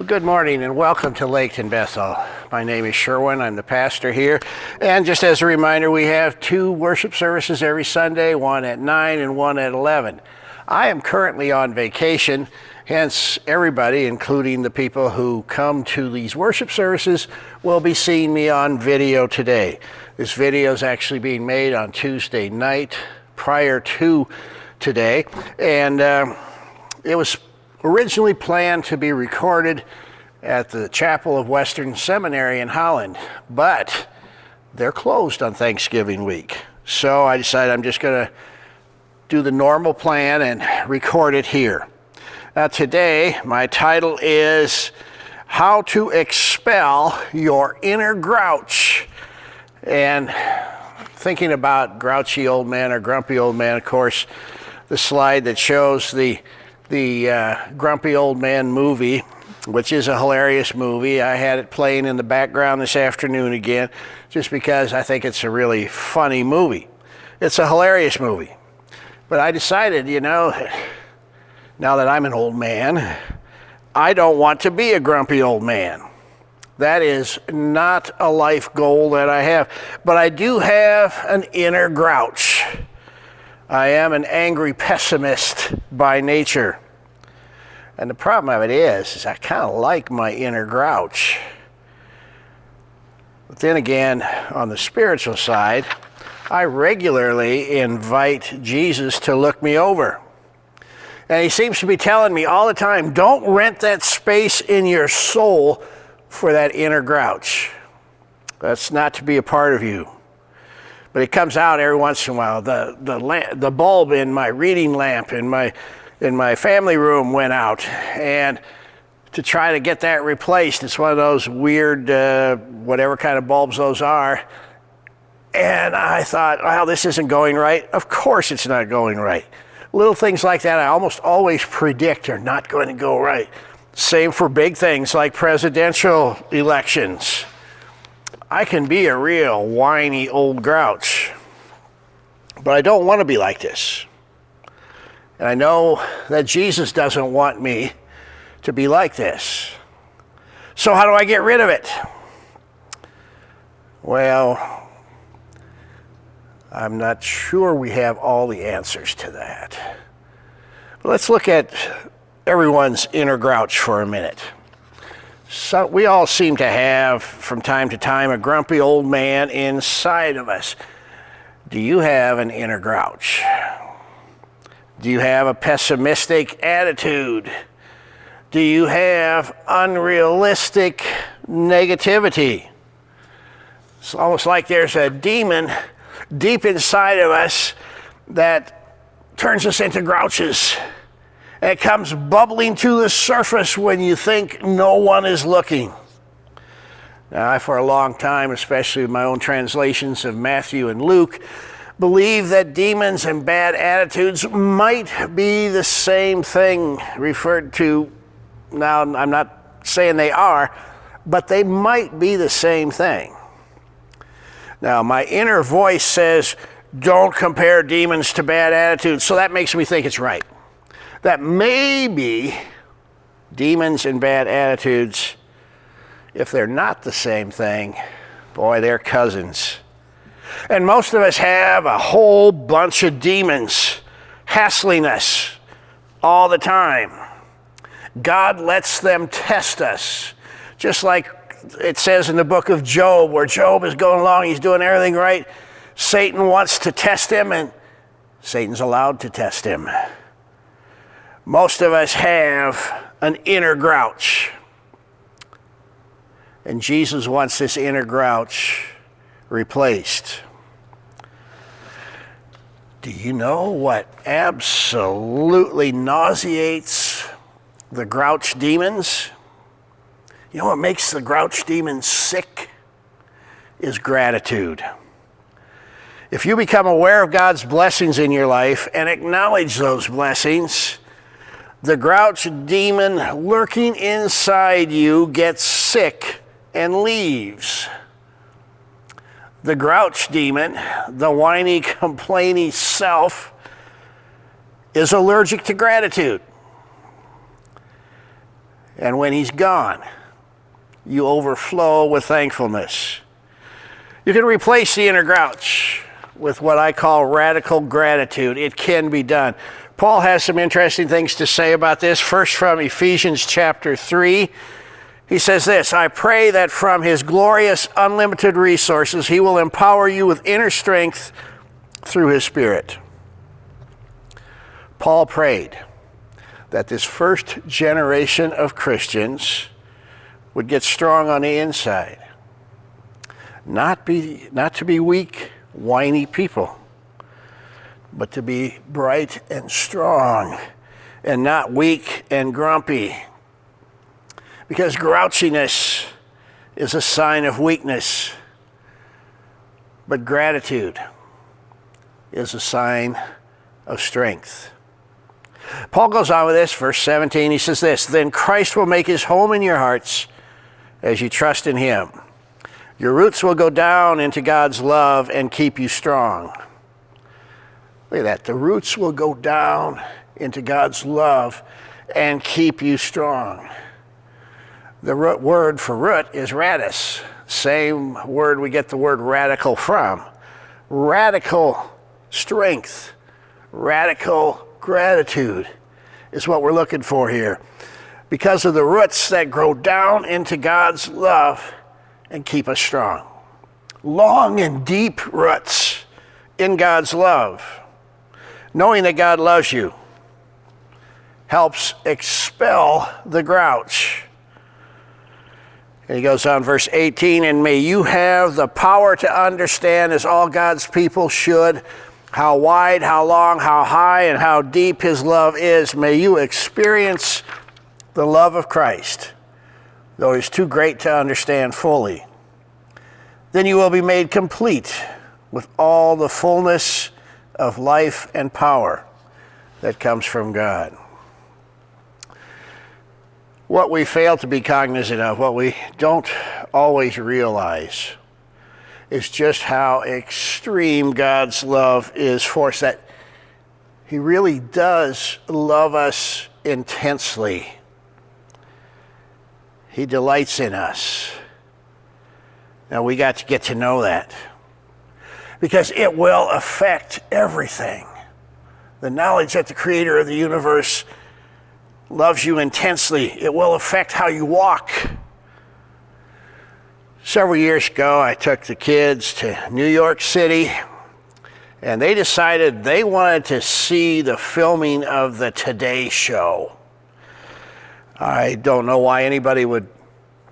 Good morning and welcome to Laketon Bethel. My name is Sherwin. I'm the pastor here. And just as a reminder, we have two worship services every Sunday, one at 9 and one at 11. I am currently on vacation, hence everybody, including the people who come to these worship services, will be seeing me on video today. This video is actually being made on Tuesday night prior to today, and it was originally planned to be recorded at the Chapel of Western Seminary in Holland, but they're closed on Thanksgiving week. So I decided I'm just going to do the normal plan and record it here. Now today, my title is How to Expel Your Inner Grouch. And thinking about grouchy old man or grumpy old man, of course, the slide that shows the Grumpy Old Man movie, which is a hilarious movie. I had it playing in the background this afternoon again, just because I think it's a really funny movie. It's a hilarious movie. But I decided, now that I'm an old man, I don't want to be a grumpy old man. That is not a life goal that I have. But I do have an inner grouch. I am an angry pessimist by nature. And the problem of it is I kind of like my inner grouch. But then again, on the spiritual side, I regularly invite Jesus to look me over. And he seems to be telling me all the time, don't rent that space in your soul for that inner grouch. That's not to be a part of you. But it comes out every once in a while. The bulb in my reading lamp in my family room went out, and to try to get that replaced, it's one of those weird, whatever kind of bulbs those are. And I thought, well, this isn't going right. Of course it's not going right. Little things like that I almost always predict are not going to go right. Same for big things like presidential elections. I can be a real whiny old grouch, but I don't want to be like this. And I know that Jesus doesn't want me to be like this. So how do I get rid of it? Well, I'm not sure we have all the answers to that. But let's look at everyone's inner grouch for a minute. So we all seem to have, from time to time, a grumpy old man inside of us. Do you have an inner grouch? Do you have a pessimistic attitude? Do you have unrealistic negativity? It's almost like there's a demon deep inside of us that turns us into grouches. And it comes bubbling to the surface when you think no one is looking. Now, I, for a long time, especially with my own translations of Matthew and Luke, believe that demons and bad attitudes might be the same thing referred to. Now, I'm not saying they are, but they might be the same thing. Now, my inner voice says, don't compare demons to bad attitudes, so that makes me think it's right. That maybe demons and bad attitudes, if they're not the same thing, boy, they're cousins. And most of us have a whole bunch of demons hassling us all the time. God lets them test us, just like it says in the book of Job, where Job is going along, he's doing everything right. Satan wants to test him, and Satan's allowed to test him. Most of us have an inner grouch. And Jesus wants this inner grouch replaced. Do you know what absolutely nauseates the grouch demons? You know what makes the grouch demons sick? Is gratitude. If you become aware of God's blessings in your life and acknowledge those blessings, the grouch demon lurking inside you gets sick and leaves. The grouch demon, the whiny, complaining self, is allergic to gratitude. And when he's gone, you overflow with thankfulness. You can replace the inner grouch with what I call radical gratitude. It can be done. Paul has some interesting things to say about this. First, from Ephesians chapter 3, he says this: I pray that from his glorious, unlimited resources, he will empower you with inner strength through his Spirit. Paul prayed that this first generation of Christians would get strong on the inside. Not to be weak, whiny people, but to be bright and strong and not weak and grumpy. Because grouchiness is a sign of weakness, but gratitude is a sign of strength. Paul goes on with this, verse 17, he says this: then Christ will make his home in your hearts as you trust in him. Your roots will go down into God's love and keep you strong. Look at that. The roots will go down into God's love and keep you strong. The word for root is radis, same word we get the word radical from. Radical strength, radical gratitude is what we're looking for here. Because of the roots that grow down into God's love and keep us strong. Long and deep roots in God's love. Knowing that God loves you helps expel the grouch. And he goes on, verse 18, and may you have the power to understand, as all God's people should, how wide, how long, how high, and how deep his love is. May you experience the love of Christ, though it is too great to understand fully. Then you will be made complete with all the fullness of life and power that comes from God. What we fail to be cognizant of, what we don't always realize, is just how extreme God's love is for us, that he really does love us intensely. He delights in us. Now we got to get to know that, because it will affect everything. The knowledge that the creator of the universe loves you intensely, it will affect how you walk. Several years ago, I took the kids to New York City, and they decided they wanted to see the filming of the Today Show. I don't know why anybody would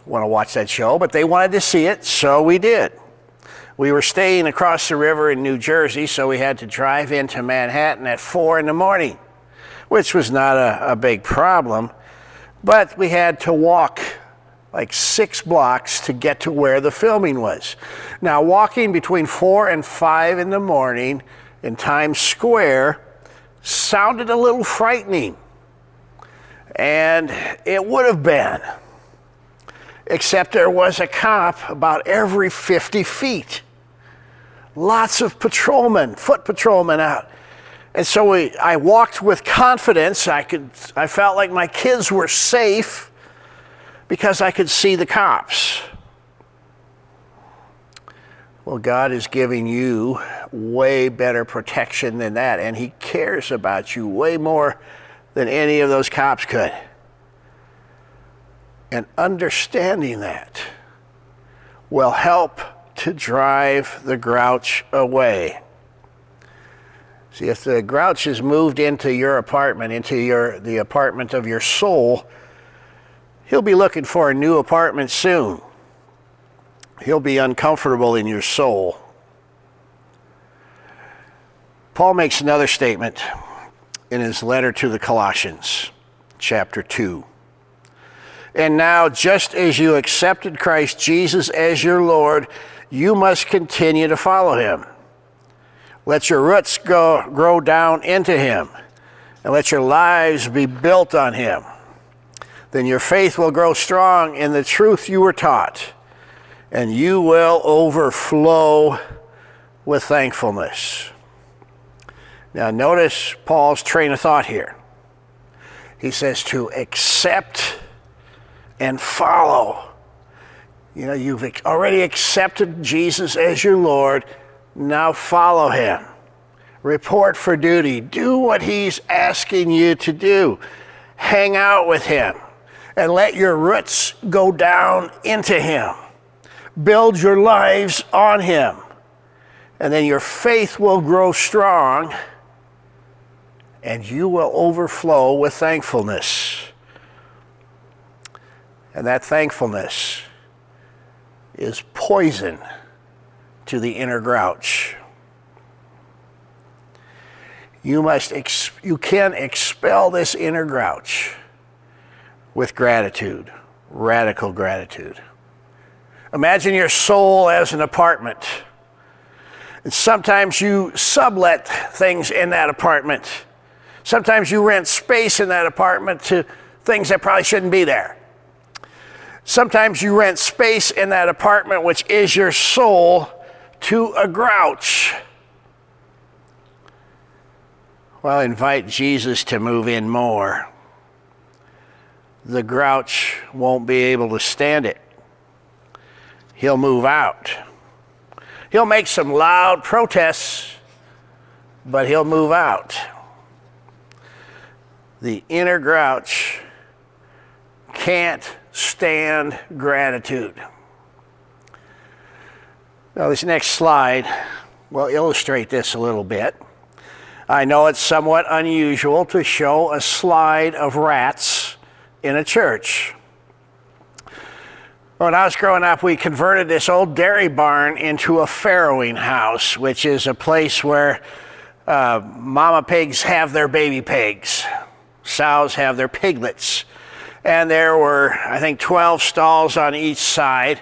want to watch that show, but they wanted to see it, so we did. We were staying across the river in New Jersey, so we had to drive into Manhattan at 4 in the morning, which was not a big problem, but we had to walk like 6 blocks to get to where the filming was. Now, walking between 4 and 5 in the morning in Times Square sounded a little frightening, and it would have been, except there was a cop about every 50 feet. Lots of patrolmen, foot patrolmen out. And so I walked with confidence. I felt like my kids were safe because I could see the cops. Well, God is giving you way better protection than that, and he cares about you way more than any of those cops could. And understanding that will help to drive the grouch away. See, if the grouch is moved into your apartment, into the apartment of your soul, he'll be looking for a new apartment soon. He'll be uncomfortable in your soul. Paul makes another statement in his letter to the Colossians, chapter 2. And now, just as you accepted Christ Jesus as your Lord, you must continue to follow him. Let your roots grow down into him, and let your lives be built on him. Then your faith will grow strong in the truth you were taught, and you will overflow with thankfulness. Now notice Paul's train of thought here. He says to accept and follow. You know, you've already accepted Jesus as your Lord. Now follow him. Report for duty. Do what he's asking you to do. Hang out with him and let your roots go down into him. Build your lives on him. And then your faith will grow strong and you will overflow with thankfulness. And that thankfulness is poison to the inner grouch. You can expel this inner grouch with gratitude, radical gratitude. Imagine your soul as an apartment. And sometimes you sublet things in that apartment. Sometimes you rent space in that apartment to things that probably shouldn't be there. Sometimes you rent space in that apartment, which is your soul, to a grouch. Well, invite Jesus to move in more. The grouch won't be able to stand it. He'll move out. He'll make some loud protests, but he'll move out. The inner grouch can't stand gratitude. Now, this next slide will illustrate this a little bit. I know it's somewhat unusual to show a slide of rats in a church. When I was growing up, we converted this old dairy barn into a farrowing house, which is a place where mama pigs have their baby pigs. Sows have their piglets. And there were, I think, 12 stalls on each side.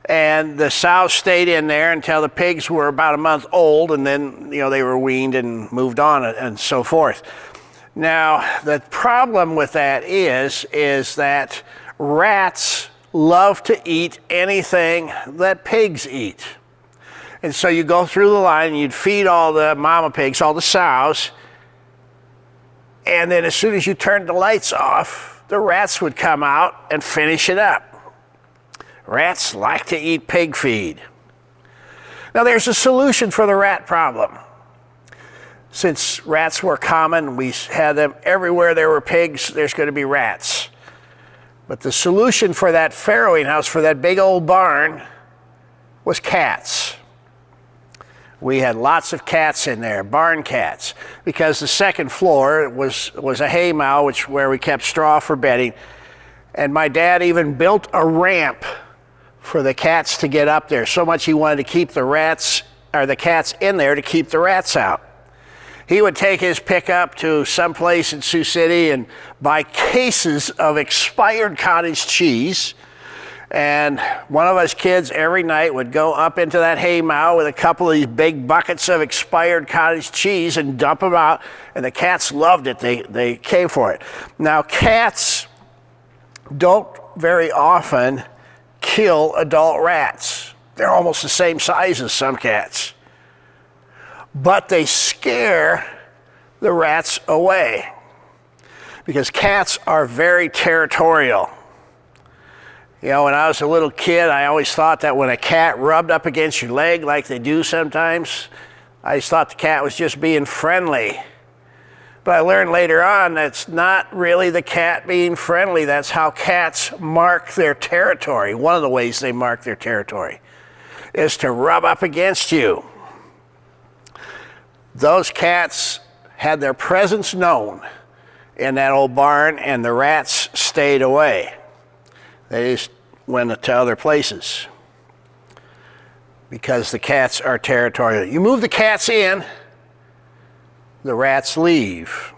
And the sows stayed in there until the pigs were about a month old, and then, they were weaned and moved on and so forth. Now, the problem with that is that rats love to eat anything that pigs eat. And so you go through the line and you'd feed all the mama pigs, all the sows, and then as soon as you turned the lights off, the rats would come out and finish it up. Rats like to eat pig feed. Now there's a solution for the rat problem. Since rats were common, we had them everywhere there were pigs, there's going to be rats. But the solution for that farrowing house, for that big old barn, was cats. We had lots of cats in there, barn cats, because the second floor was a hay mow, where we kept straw for bedding. And my dad even built a ramp for the cats to get up there. So much he wanted to keep the cats in there to keep the rats out. He would take his pickup to some place in Sioux City and buy cases of expired cottage cheese. And one of us kids every night would go up into that hay mow with a couple of these big buckets of expired cottage cheese and dump them out. And the cats loved it. They came for it. Now, cats don't very often kill adult rats. They're almost the same size as some cats. But they scare the rats away because cats are very territorial. When I was a little kid, I always thought that when a cat rubbed up against your leg like they do sometimes, I just thought the cat was just being friendly. But I learned later on that's not really the cat being friendly. That's how cats mark their territory. One of the ways they mark their territory is to rub up against you. Those cats had their presence known in that old barn, and the rats stayed away. They just went to other places because the cats are territorial. You move the cats in, the rats leave.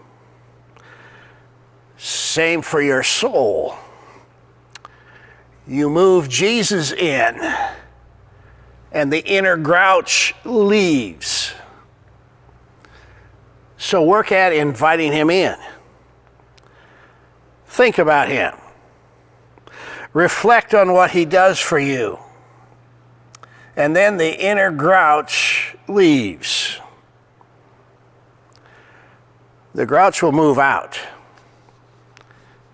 Same for your soul. You move Jesus in, and the inner grouch leaves. So work at inviting him in. Think about him. Reflect on what he does for you. And then the inner grouch leaves. The grouch will move out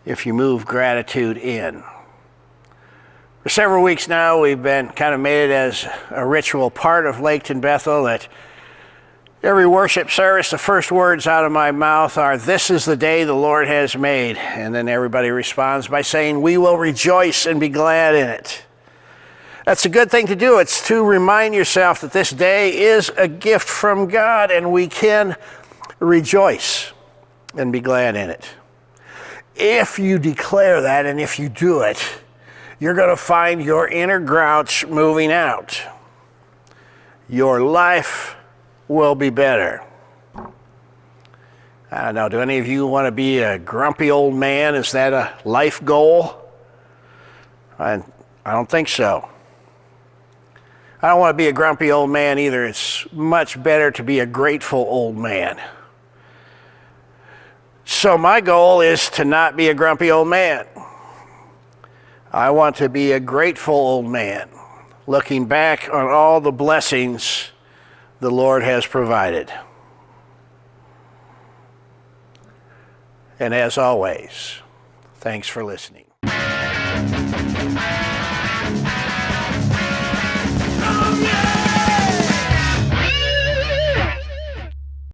if you move gratitude in. For several weeks now, we've been kind of made it as a ritual part of Laketon Bethel that every worship service, the first words out of my mouth are, "This is the day the Lord has made." And then everybody responds by saying, "We will rejoice and be glad in it." That's a good thing to do. It's to remind yourself that this day is a gift from God and we can rejoice and be glad in it. If you declare that and if you do it, you're going to find your inner grouch moving out. Your life will be better. I don't know, do any of you want to be a grumpy old man? Is that a life goal? I don't think so. I don't want to be a grumpy old man either. It's much better to be a grateful old man. So my goal is to not be a grumpy old man. I want to be a grateful old man, looking back on all the blessings the Lord has provided. And as always, thanks for listening.